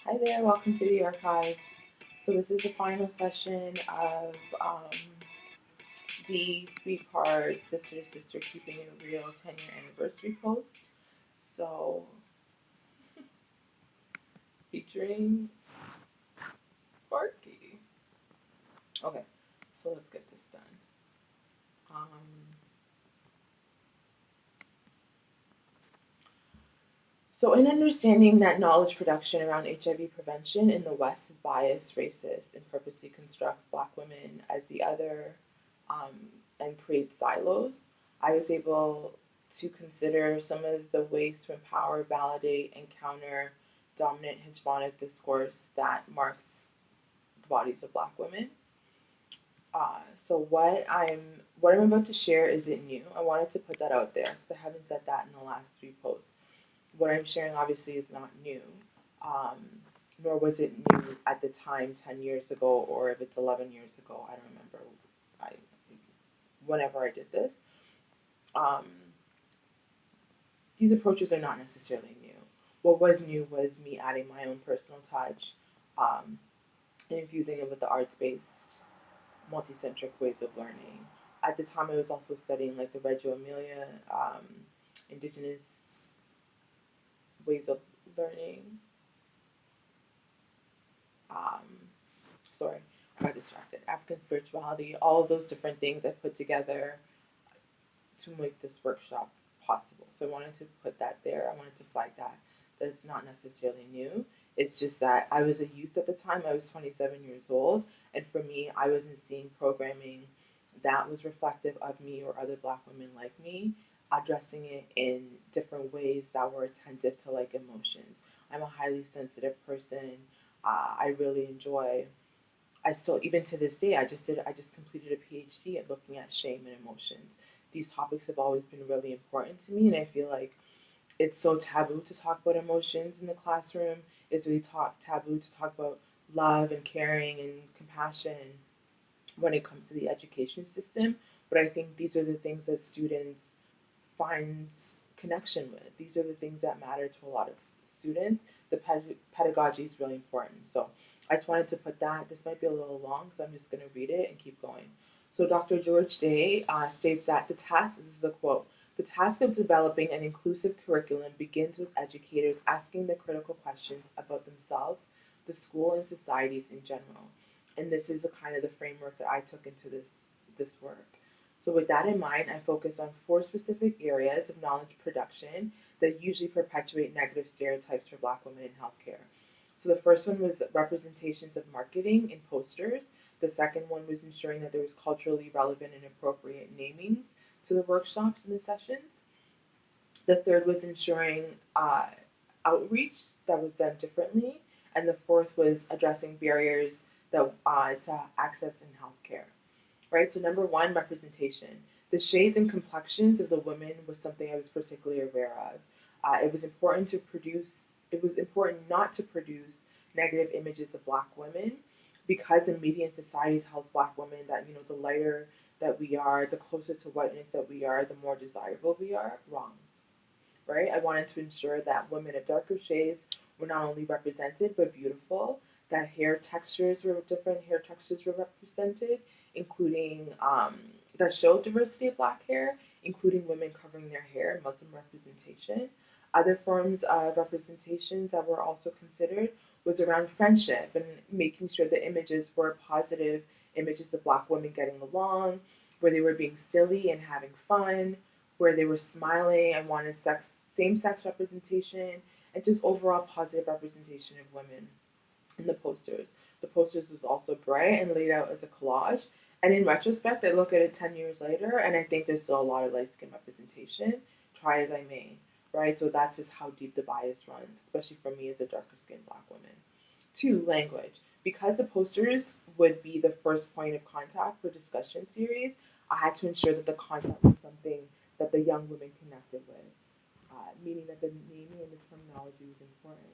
Hi there, welcome to the archives. So this is the final session of the three-part Sister to Sister Keeping It Real 10-year anniversary post. So featuring Sparky. Okay, so let's get this done. So in understanding that knowledge production around HIV prevention in the West is biased, racist, and purposely constructs Black women as the other and creates silos, I was able to consider some of the ways to empower, validate, and counter dominant hegemonic discourse that marks the bodies of Black women. So what I'm about to share isn't new. I wanted to put that out there because I haven't said that in the last three posts. What I'm sharing obviously is not new, um, nor was it new at the time 10 years ago, or if it's 11 years ago, I don't remember. I, whenever I did this, um, these approaches are not necessarily new. What was new was me adding my own personal touch um, and infusing it with the arts-based, multicentric ways of learning. At the time, I was also studying like the Reggio Emilia, indigenous ways of learning. Um, sorry, I got distracted. African spirituality, all of those different things I put together to make this workshop possible. So I wanted to put that there. I wanted to flag that. That it's not necessarily new. It's just that I was a youth at the time. I was 27 years old. And for me, I wasn't seeing programming that was reflective of me or other Black women like me, addressing it in different ways that were attentive to like emotions. I'm a highly sensitive person. I really enjoy. I still, even to this day, I just completed a PhD at looking at shame and emotions. These topics have always been really important to me, and I feel like it's so taboo to talk about emotions in the classroom. It's really taboo to talk about love and caring and compassion when it comes to the education system. But I think these are the things that students find connection with. These are the things that matter to a lot of students. The pedagogy is really important. So I just wanted to put that. This might be a little long, so I'm just going to read it and keep going. So Dr. George Day states that the task, this is a quote, the task of developing an inclusive curriculum begins with educators asking the critical questions about themselves, the school, and societies in general. And this is the kind of the framework that I took into this work. So with that in mind, I focus on four specific areas of knowledge production that usually perpetuate negative stereotypes for Black women in healthcare. So the first one was representations of marketing in posters. The second one was ensuring that there was culturally relevant and appropriate namings to the workshops and the sessions. The third was ensuring outreach that was done differently. And the fourth was addressing barriers that to access in healthcare. Right? So number one, representation. The shades and complexions of the women was something I was particularly aware of. It was important to produce. It was important not to produce negative images of Black women, because the media and society tells Black women that the lighter that we are, the closer to whiteness that we are, the more desirable we are. Wrong. Right? I wanted to ensure that women of darker shades were not only represented but beautiful. That different hair textures were represented, including that showed diversity of Black hair, including women covering their hair, Muslim representation. Other forms of representations that were also considered was around friendship and making sure the images were positive images of Black women getting along, where they were being silly and having fun, where they were smiling. I wanted same sex representation, and just overall positive representation of women in the posters. The posters was also bright and laid out as a collage. And in retrospect, I look at it 10 years later, and I think there's still a lot of light skin representation, try as I may, right? So that's just how deep the bias runs, especially for me as a darker skinned Black woman. Two, language. Because the posters would be the first point of contact for discussion series, I had to ensure that the content was something that the young women connected with, meaning that the naming and the terminology was important.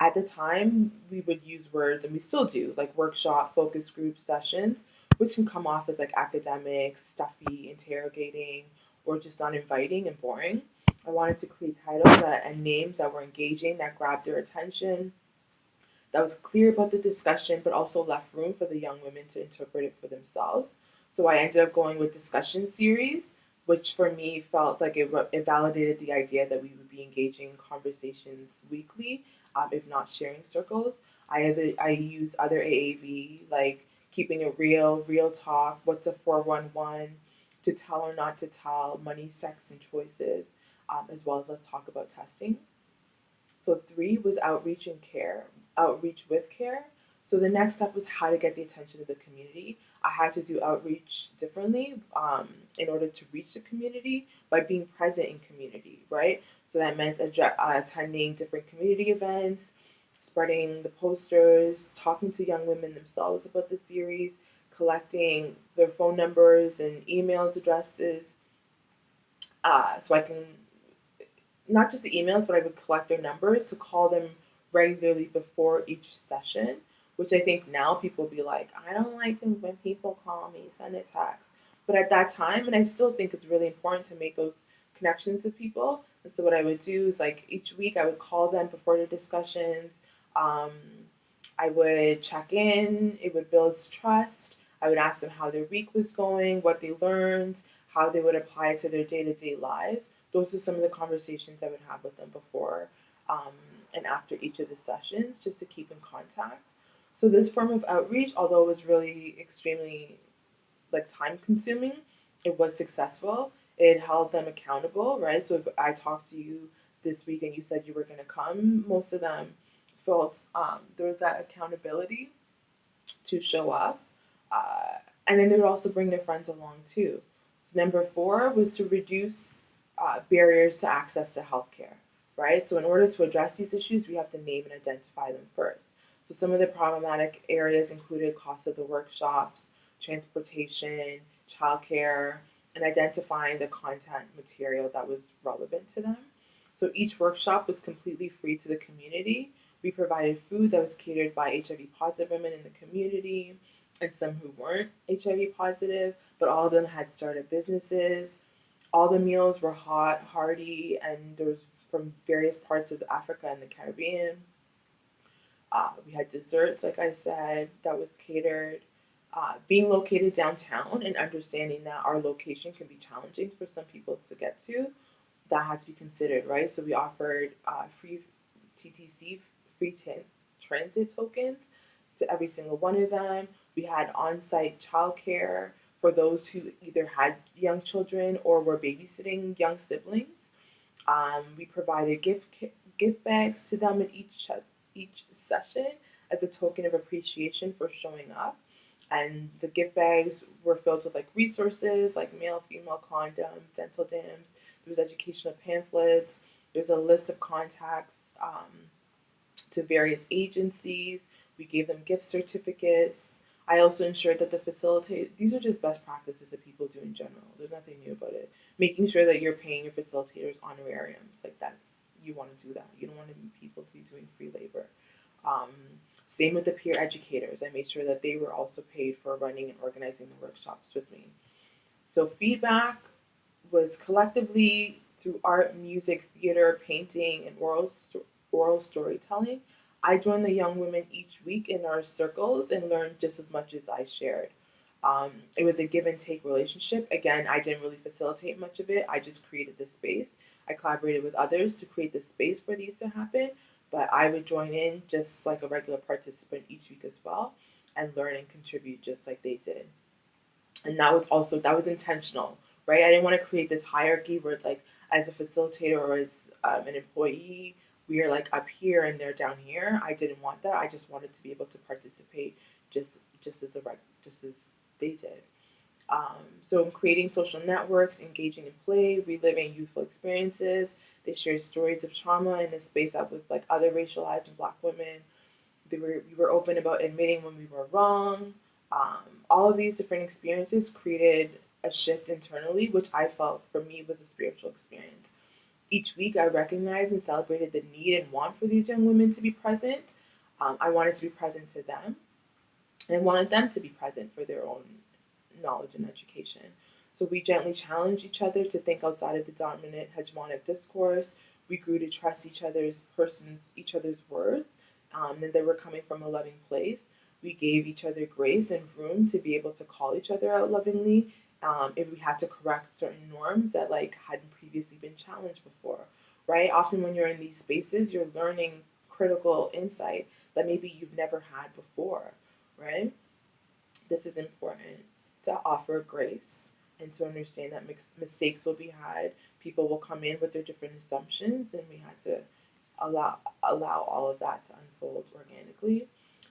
At the time, we would use words, and we still do, like workshop, focus group sessions, which can come off as like academic, stuffy, interrogating, or just uninviting and boring. I wanted to create titles and names that were engaging, that grabbed their attention, that was clear about the discussion, but also left room for the young women to interpret it for themselves. So I ended up going with discussion series, which for me felt like it validated the idea that we would be engaging in conversations weekly, if not sharing circles. I use other AAV, like keeping it real talk, what's a 411, to tell or not to tell, money, sex, and choices, as well as let's talk about testing. So 3 was outreach with care. So the next step was how to get the attention of the community. I had to do outreach differently, in order to reach the community by being present in community, right? So that meant attending different community events, spreading the posters, talking to young women themselves about the series, collecting their phone numbers and emails addresses, so I can not just the emails, but I would collect their numbers to call them regularly before each session, which I think now people be like, I don't like when people call me, send a text. But at that time, and I still think it's really important to make those connections with people. And so what I would do is like each week I would call them before the discussions. Um, I would check in. It would build trust. I would ask them how their week was going, what they learned, how they would apply it to their day-to-day lives. Those are some of the conversations I would have with them before, um, and after each of the sessions, just to keep in contact. So this form of outreach, although it was really extremely like time consuming, it was successful. It held them accountable, right? So if I talked to you this week and you said you were going to come, most of them felt, there was that accountability to show up. And then they would also bring their friends along too. So number 4 was to reduce barriers to access to healthcare, right? So in order to address these issues, we have to name and identify them first. So some of the problematic areas included cost of the workshops, transportation, childcare, and identifying the content material that was relevant to them. So each workshop was completely free to the community. We provided food that was catered by HIV positive women in the community and some who weren't HIV positive, but all of them had started businesses. All the meals were hot, hearty, and there was from various parts of Africa and the Caribbean. We had desserts, like I said, that was catered. Being located downtown and understanding that our location can be challenging for some people to get to, that had to be considered, right? So we offered free TTC, free transit tokens to every single one of them. We had on-site childcare for those who either had young children or were babysitting young siblings. We provided gift bags to them in each session as a token of appreciation for showing up. And the gift bags were filled with like resources like male, female condoms, dental dams. There was educational pamphlets. There's a list of contacts, to various agencies. We gave them gift certificates. I also ensured that the facilitator, these are just best practices that people do in general. There's nothing new about it. Making sure that you're paying your facilitators honorariums. Like that's, you want to do that. You don't want people to be doing free labor. Um, Same with the peer educators. I made sure that they were also paid for running and organizing the workshops with me. So feedback was collectively through art, music, theater, painting, and oral storytelling. I joined the young women each week in our circles and learned just as much as I shared. It was a give and take relationship. Again, I didn't really facilitate much of it. I just created the space. I collaborated with others to create the space for these to happen, but I would join in just like a regular participant each week as well and learn and contribute just like they did. And that was intentional, right? I didn't want to create this hierarchy where it's like as a facilitator or as an employee, we are like up here and they're down here. I didn't want that. I just wanted to be able to participate just as they did. So in creating social networks, engaging in play, reliving youthful experiences, they shared stories of trauma in a space up with like other racialized and Black women. We were open about admitting when we were wrong. All of these different experiences created a shift internally, which I felt for me was a spiritual experience. Each week, I recognized and celebrated the need and want for these young women to be present. I wanted to be present to them, and I wanted them to be present for their own knowledge and education. So we gently challenged each other to think outside of the dominant hegemonic discourse. We grew to trust each other's words, and they were coming from a loving place. We gave each other grace and room to be able to call each other out lovingly. If we had to correct certain norms that like hadn't previously been challenged before, right? Often when you're in these spaces, you're learning critical insight that maybe you've never had before, right? This is important to offer grace and to understand that mistakes will be had. People will come in with their different assumptions, and we had to allow all of that to unfold organically.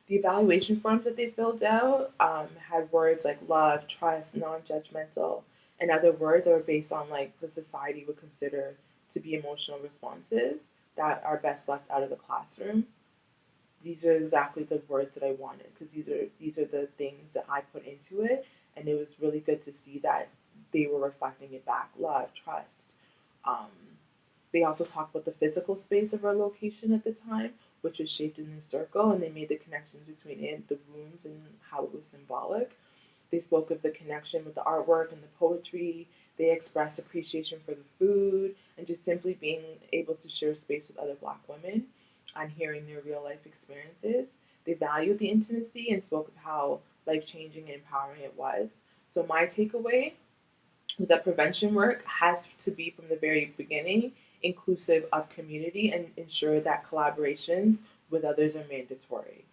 The evaluation forms that they filled out had words like love, trust, non-judgmental, and other words that were based on like the society would consider to be emotional responses that are best left out of the classroom. These are exactly the words that I wanted because these are the things that I put into it, and it was really good to see that they were reflecting it back. Love, trust. Um, they also talked about the physical space of our location at the time, which was shaped in a circle, and they made the connections between it, the rooms, and how it was symbolic. They spoke of the connection with the artwork and the poetry. They expressed appreciation for the food and just simply being able to share space with other Black women and hearing their real life experiences. They valued the intimacy and spoke of how life changing and empowering it was. So, my takeaway was that prevention work has to be from the very beginning inclusive of community and ensure that collaborations with others are mandatory.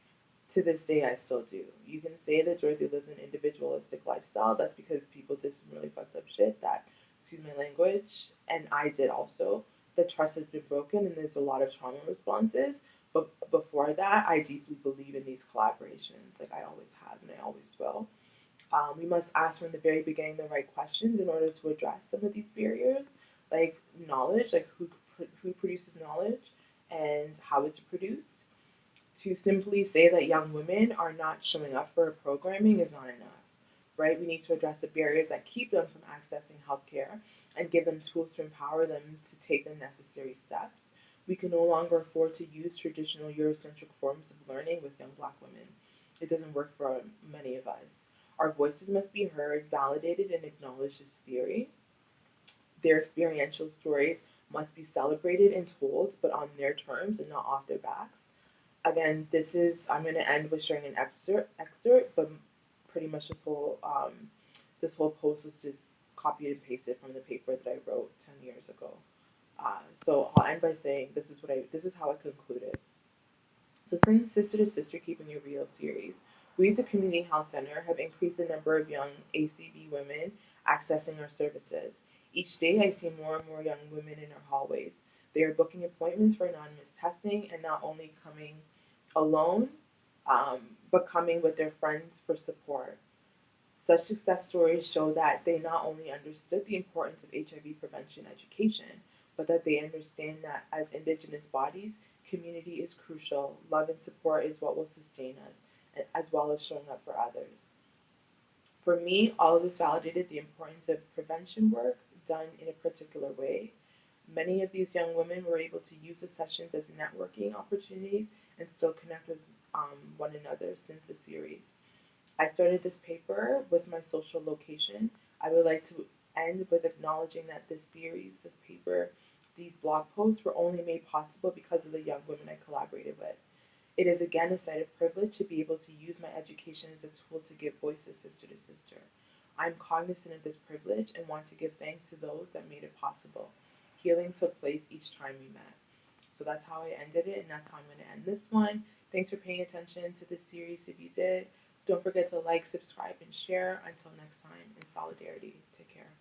To this day, I still do. You can say that Dorothy lives an individualistic lifestyle. That's because people did some really fucked up shit that, excuse my language, and I did also. The trust has been broken and there's a lot of trauma responses. But before that, I deeply believe in these collaborations. Like I always have and I always will. We must ask from the very beginning the right questions in order to address some of these barriers, like knowledge, like who produces knowledge and how is it produced. To simply say that young women are not showing up for programming is not enough, right? We need to address the barriers that keep them from accessing healthcare and give them tools to empower them to take the necessary steps. We can no longer afford to use traditional Eurocentric forms of learning with young Black women. It doesn't work for many of us. Our voices must be heard, validated, and acknowledged as theory. Their experiential stories must be celebrated and told, but on their terms and not off their backs. Again, I'm going to end with sharing an excerpt, but pretty much this whole post was just copied and pasted from the paper that I wrote 10 years ago. So I'll end by saying this is how I concluded. So since Sister to Sister Keeping It Real series, we as a community health center have increased the number of young ACB women accessing our services. Each day I see more and more young women in our hallways. They are booking appointments for anonymous testing and not only coming alone, but coming with their friends for support. Such success stories show that they not only understood the importance of HIV prevention education, but that they understand that as Indigenous bodies, community is crucial. Love and support is what will sustain us, as well as showing up for others. For me, all of this validated the importance of prevention work done in a particular way. Many of these young women were able to use the sessions as networking opportunities and still connect with one another since the series. I started this paper with my social location. I would like to end with acknowledging that this series, this paper, these blog posts were only made possible because of the young women I collaborated with. It is again a site of privilege to be able to use my education as a tool to give voices sister to sister. I'm cognizant of this privilege and want to give thanks to those that made it possible. Healing took place each time we met. So that's how I ended it, and that's how I'm going to end this one. Thanks for paying attention to this series if you did. Don't forget to like, subscribe, and share. Until next time, in solidarity, take care.